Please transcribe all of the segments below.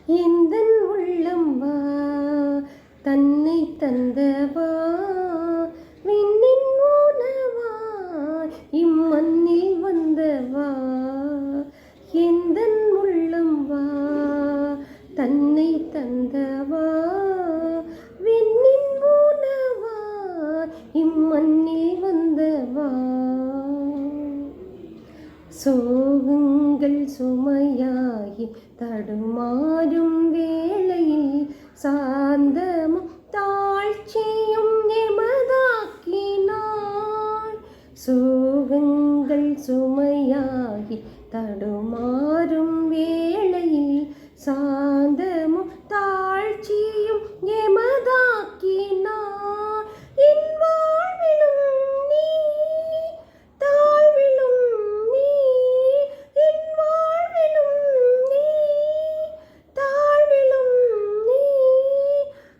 எந்தன் உள்ளம் வா, தன்னை தந்தவா, விண்ணின் உணவா, இம்மண்ணில் வந்தவா. எந்தன் உள்ளம் வா, தன்னை தந்தவா, விண்ணின் உணவா, இம்மண்ணில் வந்தவா. சோகங்கள் சுமையாகி தடுமாறும் வேளையில் சாந்தமும் தாழ்ச்சியும் எமதாக்கினாய். சோகங்கள் சுமையாகி தடுமாறும் வேளையில் சாந்தமும் தாழ்ச்சியும் எமதாக்கினாய். என் வாழ்விலும் நீ, தாழ்விலும் நீ, என் வாழ்விலும் நீ, தாழ்விலும் நீ.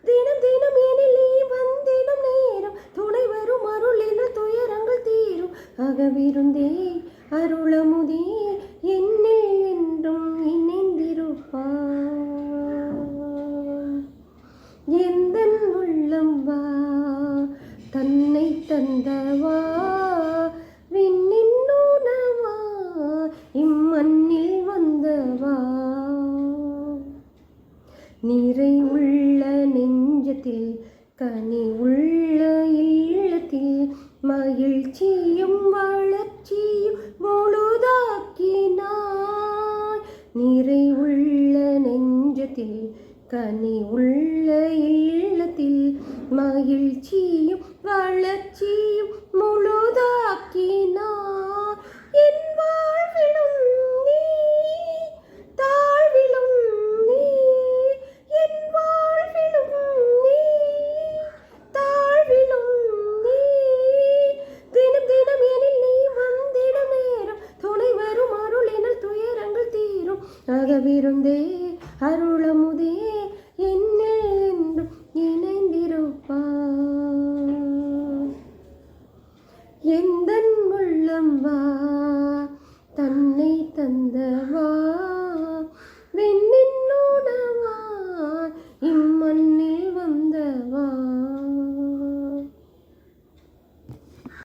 தினம் தினம் எனில் நீ வந்திடும் நேரம் துணை வரும் அருளினால் துயரங்கள் தீரும். அகவிருந்தே அருளமுதே என்னில் என்றும் இணைந்திருப்பாய். எந்தன் உள்ளம் வா, தன்னை தந்தவா, விண்ணின் உணவா, இம்மண்ணில் வந்தவா. நிறை உள்ள நெஞ்சத்தில் கனி உள்ள இல்லத்தில் மகிழ்ச்சியும் வளர்ச்சியும் முழுதாக்கினாய். நிறை உள்ள நெஞ்சத்தில் கனி உள்ள இல்லத்தில் மகிழ்ச்சியும் வளர்ச்சியும் முழுதாக்கினாய். என் வாழ்விலும் நீ, தாழ்விலும் நீ, என் வாழ்விலும் நீ, தாழ்விலும் நீ. தினம் தினம் எனில் நீ வந்திடும் நேரம் துணை வரும் அருளினால் துயரங்கள் தீரும். அகவிருந்தே அருளமுதே என்னில் என்றும் இணைந்திருப்பாய். எந்தன் உள்ளம் வா, தன்னை தந்தவா.